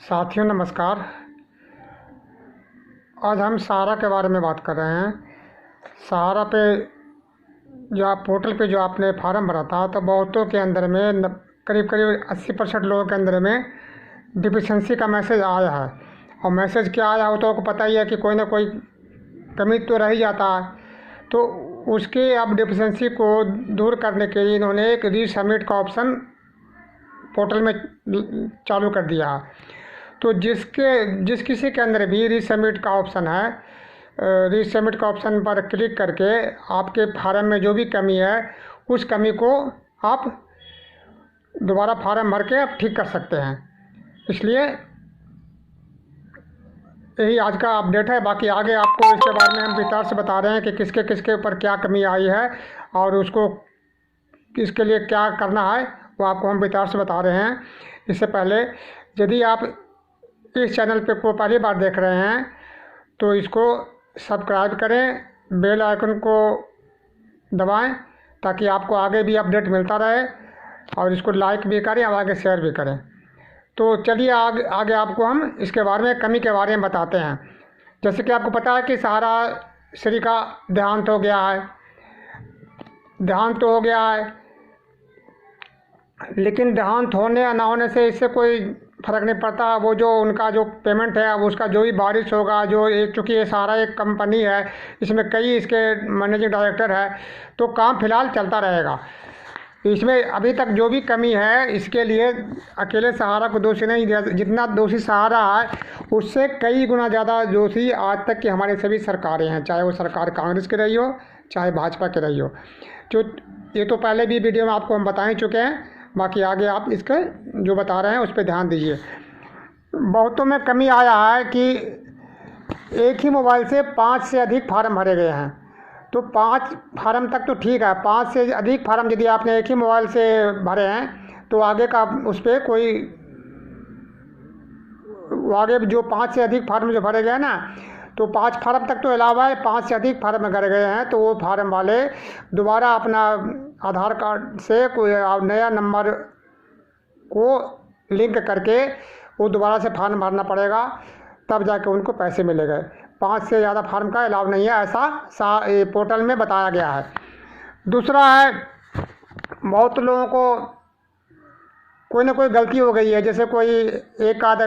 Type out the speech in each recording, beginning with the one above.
साथियों नमस्कार। आज हम सहारा के बारे में बात कर रहे हैं। सहारा पे जो आप पोर्टल पे जो आपने फॉर्म भरा था तो बहुतों के अंदर में करीब करीब 80% लोगों के अंदर में डिफिशेंसी का मैसेज आया है। और मैसेज क्या आया हो तो आपको पता ही है कि कोई ना कोई कमी तो रह ही जाता है। तो उसके अब डिफिशेंसी को दूर करने के लिए इन्होंने एक रीसबमिट का ऑप्शन पोर्टल में चालू कर दिया है। तो जिस किसी के अंदर भी रीसबमिट का ऑप्शन है, रीसबमिट का ऑप्शन पर क्लिक करके आपके फार्म में जो भी कमी है उस कमी को आप दोबारा फार्म भर के आप ठीक कर सकते हैं। इसलिए यही आज का अपडेट है। बाकी आगे आपको इसके बारे में हम विस्तार से बता रहे हैं कि किसके किसके ऊपर क्या कमी आई है और उसको इसके लिए क्या करना है, वो आपको हम विस्तार से बता रहे हैं। इससे पहले यदि आप इस चैनल पे को पहली बार देख रहे हैं तो इसको सब्सक्राइब करें, बेल आइकन को दबाएं ताकि आपको आगे भी अपडेट मिलता रहे, और इसको लाइक भी करें और आगे शेयर भी करें। तो चलिए आगे आपको हम इसके बारे में कमी के बारे में बताते हैं। जैसे कि आपको पता है कि सहारा श्री का देहांत हो गया है, लेकिन देहांत होने या ना होने से इससे कोई फ़र्क नहीं पड़ता। वो जो उनका जो पेमेंट है अब उसका जो भी बारिश होगा, जो एक चूँकि ये सहारा एक कंपनी है, इसमें कई इसके मैनेजिंग डायरेक्टर है, तो काम फ़िलहाल चलता रहेगा। इसमें अभी तक जो भी कमी है इसके लिए अकेले सहारा को दोषी नहीं दिया, जितना दोषी सहारा है उससे कई गुना ज़्यादा दोषी आज तक की हमारी सभी सरकारें हैं, चाहे वो सरकार कांग्रेस की रही हो चाहे भाजपा की रही हो। जो ये तो पहले भी वीडियो में आपको हम बता ही चुके हैं। बाकी आगे आप इसका जो बता रहे हैं उस पर ध्यान दीजिए। बहुतों में कमी आया है कि एक ही मोबाइल से 5 से अधिक फार्म भरे गए हैं। तो 5 फार्म तक तो ठीक है, 5 से अधिक फार्म यदि आपने एक ही मोबाइल से भरे हैं तो आगे का उस पर कोई आगे जो 5 से अधिक फार्म जो भरे गए ना, तो 5 फार्म तक तो अलावा 5 से अधिक फार्म भरे गए हैं तो वो फार्म वाले दोबारा अपना आधार कार्ड से कोई नया नंबर को लिंक करके वो दोबारा से फार्म भरना पड़ेगा, तब जाके उनको पैसे मिलेंगे। 5 से ज़्यादा फार्म का अलाव नहीं है, ऐसा पोर्टल में बताया गया है। दूसरा है, बहुत लोगों को कोई ना कोई गलती हो गई है, जैसे कोई एक आध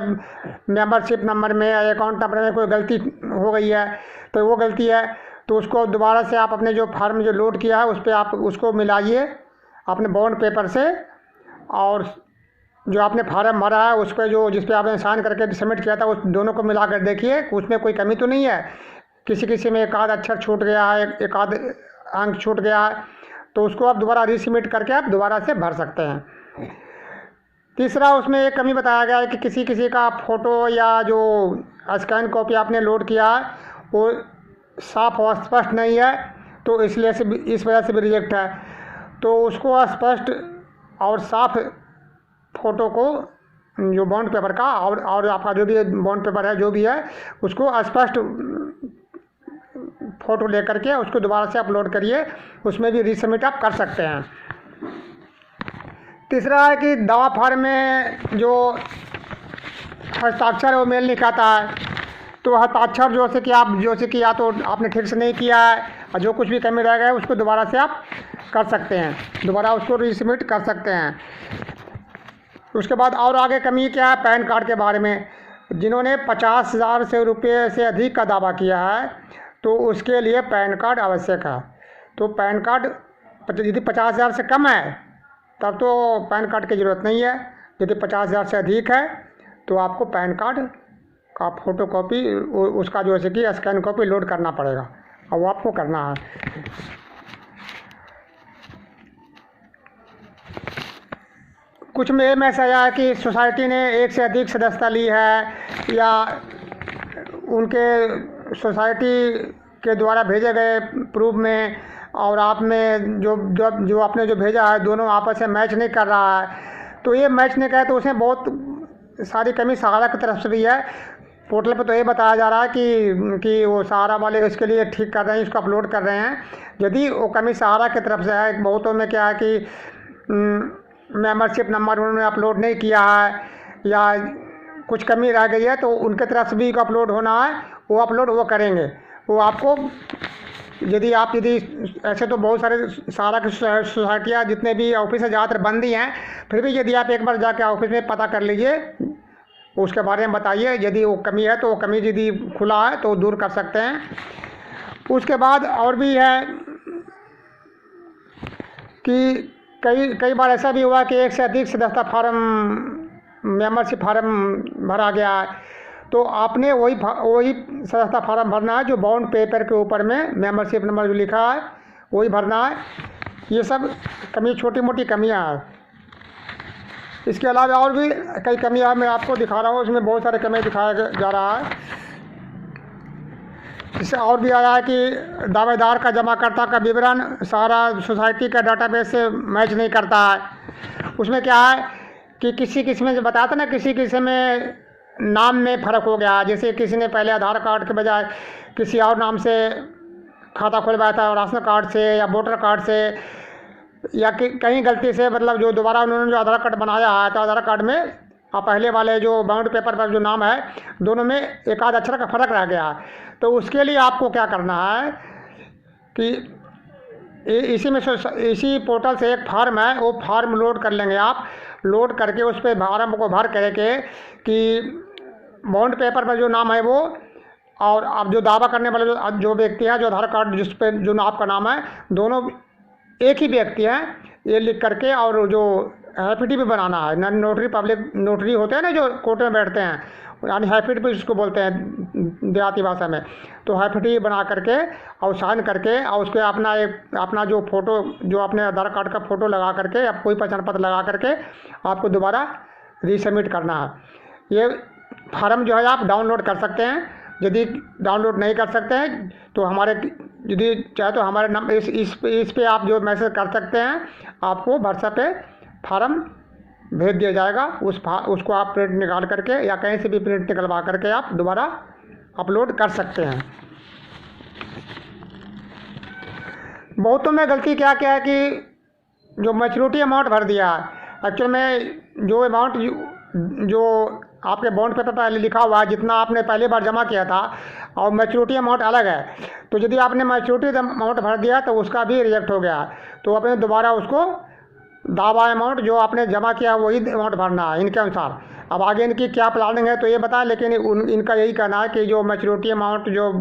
मेंबरशिप नंबर में या अकाउंट नंबर में कोई गलती हो गई है, तो वो गलती है तो उसको दोबारा से आप अपने जो फार्म जो लोड किया है उस पर आप उसको मिलाइए अपने बॉन्ड पेपर से, और जो आपने फार्म भरा है उस पर जो जिस पे आपने साइन करके सबमिट किया था उस दोनों को मिला कर देखिए उसमें कोई कमी तो नहीं है। किसी में एक आध अक्षर छूट गया है, एक आध अंक छूट गया है, तो उसको आप दोबारा रीसबमिट करके आप दोबारा से भर सकते हैं। तीसरा, उसमें एक कमी बताया गया है कि किसी का फ़ोटो या जो स्कैन कॉपी आपने लोड किया है वो साफ और स्पष्ट नहीं है, तो इसलिए से इस वजह से भी रिजेक्ट है। तो उसको स्पष्ट और साफ फ़ोटो को जो बॉन्ड पेपर का और आपका जो भी बॉन्ड पेपर है जो भी है उसको स्पष्ट फ़ोटो लेकर के उसको दोबारा से अपलोड करिए, उसमें भी रीसबमिट आप कर सकते हैं। तीसरा है कि दवा फार्म में जो हस्ताक्षर है वो मेल नहीं खाता है, तो हस्ताक्षर जैसे कि या तो आपने ठीक से नहीं किया है और जो कुछ भी कमी रह गया उसको दोबारा से आप कर सकते हैं, दोबारा उसको रीसबमिट कर सकते हैं। उसके बाद और आगे कमी क्या है, पैन कार्ड के बारे में। जिन्होंने 50,000 रुपये से अधिक का दावा किया है तो उसके लिए पैन कार्ड आवश्यक है। तो पैन कार्ड यदि 50,000 से कम है तब तो पैन कार्ड की ज़रूरत नहीं है। यदि 50,000 से अधिक है तो आपको पैन कार्ड का फ़ोटो कॉपी उसका जो है कि स्कैन कॉपी लोड करना पड़ेगा, और वो आपको करना है। कुछ में ये मैसेज आया है कि सोसाइटी ने एक से अधिक सदस्यता ली है या उनके सोसाइटी के द्वारा भेजे गए प्रूफ में और आप में जो आपने जो भेजा है दोनों आपस में मैच नहीं कर रहा है। तो ये मैच नहीं करे तो उसमें बहुत सारी कमी सहारा की तरफ से भी है। पोर्टल पर तो ये बताया जा रहा है कि वो सहारा वाले इसके लिए ठीक कर रहे हैं, इसको अपलोड कर रहे हैं। यदि वो कमी सहारा की तरफ से है, बहुतों में क्या है कि मेंबरशिप नंबर उन्होंने अपलोड नहीं किया है या कुछ कमी रह गई है तो उनके तरफ से भी अपलोड होना है, वो अपलोड वो करेंगे। वो आपको यदि ऐसे तो बहुत सारे सारा की सोसाइटियाँ जितने भी ऑफिस है ज़्यादातर बंद ही हैं, फिर भी यदि आप एक बार जाके ऑफिस में पता कर लीजिए, उसके बारे में बताइए, यदि वो कमी है तो वो कमी यदि खुला है तो दूर कर सकते हैं। उसके बाद और भी है कि कई बार ऐसा भी हुआ कि एक से अधिक सदस्यता फार्म, मेंबरशिप फार्म भरा गया है, तो आपने वही सदस्यता फार्म भरना है जो बॉन्ड पेपर के ऊपर में मेंबरशिप नंबर जो लिखा है वही भरना है। ये सब कमी, छोटी मोटी कमियां हैं। इसके अलावा और भी कई कमियां मैं आपको दिखा रहा हूँ, इसमें बहुत सारे कमियां दिखाया जा रहा है। इससे और भी आया है कि दावेदार का जमाकर्ता का विवरण सारा सोसाइटी का डाटाबेस से मैच नहीं करता है। उसमें क्या है कि किसी में जो बताता ना, किसी में नाम में फ़र्क हो गया। जैसे किसी ने पहले आधार कार्ड के बजाय किसी और नाम से खाता खुलवाया था, राशन कार्ड से या वोटर कार्ड से, या कहीं गलती से मतलब जो दोबारा उन्होंने जो आधार कार्ड बनाया है तो आधार कार्ड में पहले वाले जो बाउंड पेपर पर जो नाम है दोनों में एक आध अक्षर का फ़र्क रह गया है। तो उसके लिए आपको क्या करना है कि इसी पोर्टल से एक फार्म है, वो फार्म लोड कर लेंगे आप। लोड करके उस पर फार्म को भर करके कि बॉन्ड पेपर पर जो नाम है वो, और अब जो दावा करने वाले जो व्यक्ति है, जो आधार कार्ड जिस पे जो आपका नाम है, दोनों एक ही व्यक्ति हैं, ये लिख करके, और जो एफिडेविट भी बनाना है। नोटरी, पब्लिक नोटरी होते हैं ना जो कोर्ट में बैठते हैं, यानी एफिडेविट भी उसको बोलते हैं देहाती भाषा में। तो एफिडेविट बना करके और साइन करके और उसके अपना जो फ़ोटो, जो अपने आधार कार्ड का फ़ोटो लगा करके या कोई पहचान पत्र लगा करके आपको दोबारा रीसबमिट करना है। ये फार्म जो है आप डाउनलोड कर सकते हैं। यदि डाउनलोड नहीं कर सकते हैं तो यदि चाहे तो हमारे नंबर इस पे आप जो मैसेज कर सकते हैं, आपको व्हाट्सएप पे फार्म भेज दिया जाएगा। उसको आप प्रिंट निकाल करके या कहीं से भी प्रिंट निकलवा करके आप दोबारा अपलोड कर सकते हैं। बहुतों में गलती क्या है कि जो मैच्योरिटी अमाउंट भर दिया है, एक्चुअल में जो अमाउंट जो आपके बॉन्ड पेपर पर लिखा हुआ है जितना आपने पहली बार जमा किया था, और मैच्योरिटी अमाउंट अलग है। तो यदि आपने मैच्योरिटी अमाउंट भर दिया तो उसका भी रिजेक्ट हो गया, तो अपने दोबारा उसको दावा अमाउंट जो आपने जमा किया वही अमाउंट भरना है इनके अनुसार। अब आगे इनकी क्या प्लानिंग है तो ये बताएं, लेकिन इनका यही कहना है कि जो मैच्योरिटी अमाउंट जो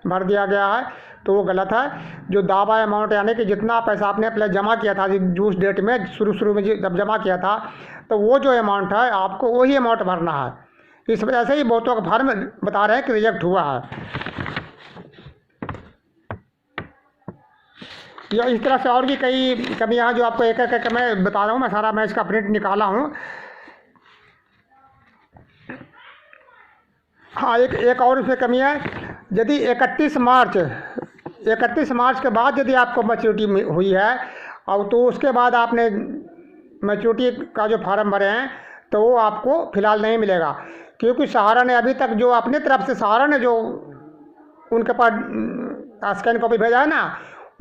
भर दिया गया है तो वो गलत है। जो दावा अमाउंट यानी कि जितना पैसा आपने पहले जमा किया था उस डेट में, शुरू में जब जमा किया था, तो वो जो अमाउंट है आपको वही अमाउंट भरना है। इस वजह से ही बहुतों का फार्म बता रहे हैं कि रिजेक्ट हुआ है। या इस तरह से और भी कई कमियां जो आपको एक एक मैं बता रहा हूँ। मैं इसका प्रिंट निकाला हूँ। हाँ, एक और इसमें कमी है। यदि 31 मार्च के बाद यदि आपको मैच्योरिटी हुई है और तो उसके बाद आपने मैच्योरिटी का जो फार्म भरे हैं तो वो आपको फ़िलहाल नहीं मिलेगा, क्योंकि सहारा ने अभी तक जो अपनी तरफ से सहारा ने जो उनके पास स्कैन कॉपी भेजा है ना,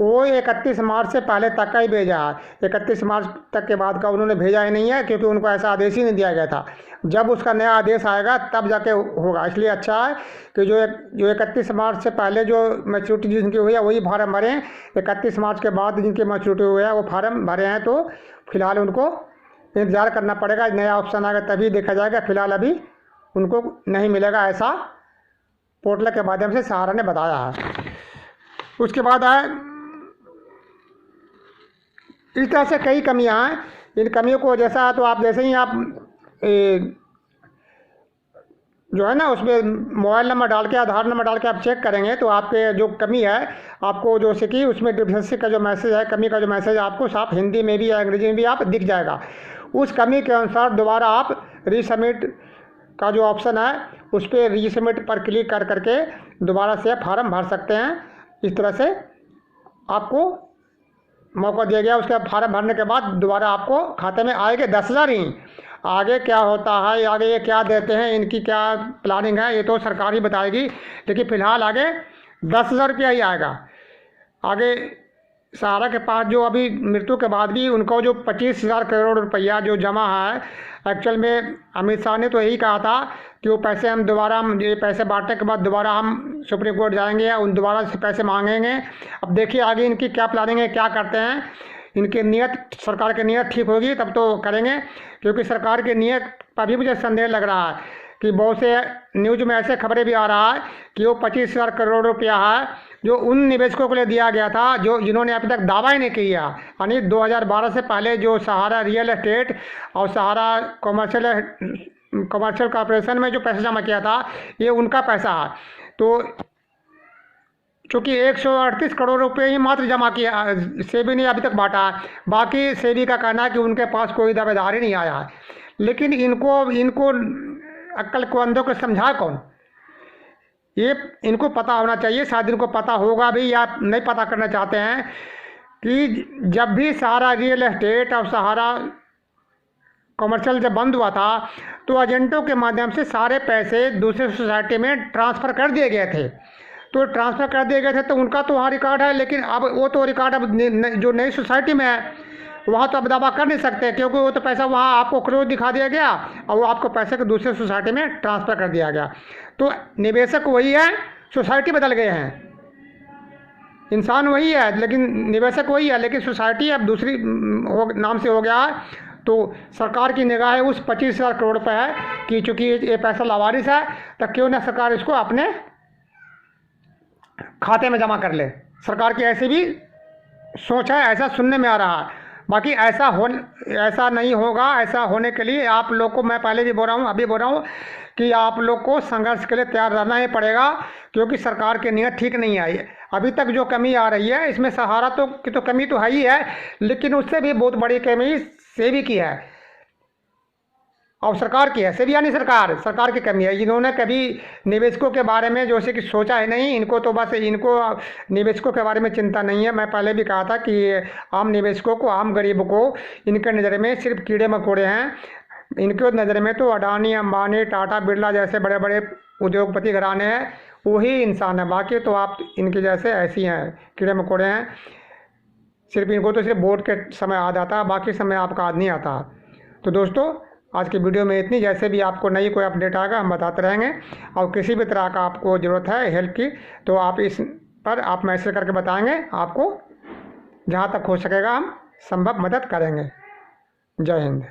वो 31 मार्च से पहले तक का ही भेजा है। 31 मार्च तक के बाद का उन्होंने भेजा ही नहीं है, क्योंकि उनको ऐसा आदेश ही नहीं दिया गया था। जब उसका नया आदेश आएगा तब जाके होगा। इसलिए अच्छा है कि जो 31 मार्च से पहले जो मैच्योरिटी जिनकी हुई है वही फार्म भरें। 31 मार्च के बाद जिनकी मैच्योरिटी हुई है वो फार्म भरे हैं तो फिलहाल उनको इंतज़ार करना पड़ेगा। नया ऑप्शन आएगा तभी देखा जाएगा। फिलहाल अभी उनको नहीं मिलेगा, ऐसा पोर्टल के माध्यम से सहारा ने बताया है। उसके बाद है इस तरह से कई कमियां हैं। इन कमियों को जैसा तो आप जैसे ही आप जो है ना उसमें मोबाइल नंबर डाल के, आधार नंबर डाल के आप चेक करेंगे तो आपके जो कमी है आपको जो कि उसमें डिफिशिएंसी का जो मैसेज है, कमी का जो मैसेज आपको साफ हिंदी में भी या अंग्रेजी में भी आप दिख जाएगा। उस कमी के अनुसार दोबारा आप रीसबमिट का जो ऑप्शन है उस पर रीसबमिट पर क्लिक कर करके दोबारा से फार्म भर सकते हैं। इस तरह से आपको मौका दिया गया। उसके फार्म भरने के बाद दोबारा आपको खाते में आएंगे 10,000 ही। आगे क्या होता है, आगे ये क्या देते हैं, इनकी क्या प्लानिंग है, ये तो सरकार ही बताएगी। लेकिन फ़िलहाल आगे 10,000 रुपया ही आएगा। आगे सहारा के पास जो अभी मृत्यु के बाद भी उनको जो 25,000 करोड़ रुपया जो जमा है, एक्चुअल में अमित शाह ने तो यही कहा था कि वो पैसे हम दोबारा, हम ये पैसे बांटने के बाद दोबारा हम सुप्रीम कोर्ट जाएंगे या उन दोबारा से पैसे मांगेंगे। अब देखिए आगे इनकी क्या प्लानिंग है, क्या करते हैं। इनकी नीयत, सरकार की नीयत ठीक होगी तब तो करेंगे, क्योंकि सरकार की नीयत पर भी मुझे संदेह लग रहा है कि बहुत से न्यूज में ऐसे खबरें भी आ रहा है कि वो 25,000 करोड़ रुपया है जो उन निवेशकों के लिए दिया गया था जो जिन्होंने अभी तक दावा ही नहीं किया। यानी 2012 से पहले जो सहारा रियल एस्टेट और सहारा कमर्शियल कॉरपोरेशन में जो पैसा जमा किया था, ये उनका पैसा है। तो चूँकि 138 करोड़ रुपए ही मात्र जमा किया, सेबी ने अभी तक बांटा, बाकी सेबी का कहना है कि उनके पास कोई दावेदार ही नहीं आया है। लेकिन इनको अक्ल को अंधों को समझा कौन? ये इनको पता होना चाहिए, शायद इनको पता होगा भी या नहीं पता करना चाहते हैं कि जब भी सहारा रियल एस्टेट और सहारा कमर्शियल जब बंद हुआ था तो एजेंटों के माध्यम से सारे पैसे दूसरे सोसाइटी में ट्रांसफ़र कर दिए गए थे। तो ट्रांसफ़र कर दिए गए थे तो उनका तो वहाँ रिकॉर्ड है, लेकिन अब वो तो रिकॉर्ड अब जो नई सोसाइटी में है वहाँ तो अब दावा कर नहीं सकते, क्योंकि वो तो पैसा वहाँ आपको क्लोज दिखा दिया गया और वो आपको पैसे को दूसरे सोसाइटी में ट्रांसफ़र कर दिया गया। तो निवेशक वही है, सोसाइटी बदल गए हैं, इंसान वही है लेकिन निवेशक वही है, लेकिन सोसाइटी अब दूसरी नाम से हो गया है। तो सरकार की निगाह उस 25,000 करोड़ पर है कि चूँकि ये पैसा लावारिस है तो क्यों ना सरकार इसको अपने खाते में जमा कर ले। सरकार की ऐसी भी सोच है, ऐसा सुनने में आ रहा है। बाकी ऐसा नहीं होगा। ऐसा होने के लिए आप लोग को, मैं पहले भी बोल रहा हूँ, अभी बोल रहा हूँ कि आप लोग को संघर्ष के लिए तैयार रहना ही पड़ेगा, क्योंकि सरकार की नीयत ठीक नहीं आई है। अभी तक जो कमी आ रही है इसमें सहारा की तो कमी तो है ही है, लेकिन उससे भी बहुत बड़ी कमी सेबी की है और सरकार की है। सेबी यानी सरकार की कमी है। इन्होंने कभी निवेशकों के बारे में जैसे कि सोचा है नहीं, इनको तो बस इनको निवेशकों के बारे में चिंता नहीं है। मैं पहले भी कहा था कि आम निवेशकों को, आम गरीब को इनके नज़र में सिर्फ कीड़े मकोड़े हैं। इनके नज़र में तो अडानी, अंबानी, टाटा, बिरला जैसे बड़े बड़े उद्योगपति घराने हैं, वही इंसान है। बाकी तो आप इनके जैसे ऐसी हैं, कीड़े मकोड़े हैं। सिर्फ इनको तो सिर्फ वोट के समय याद आता, बाकी समय आपका याद नहीं आता। तो दोस्तों आज की वीडियो में इतनी। जैसे भी आपको नई कोई अपडेट आएगा हम बताते रहेंगे, और किसी भी तरह का आपको ज़रूरत है हेल्प की तो आप इस पर आप मैसेज करके बताएंगे। आपको जहाँ तक हो सकेगा हम संभव मदद करेंगे। जय हिंद।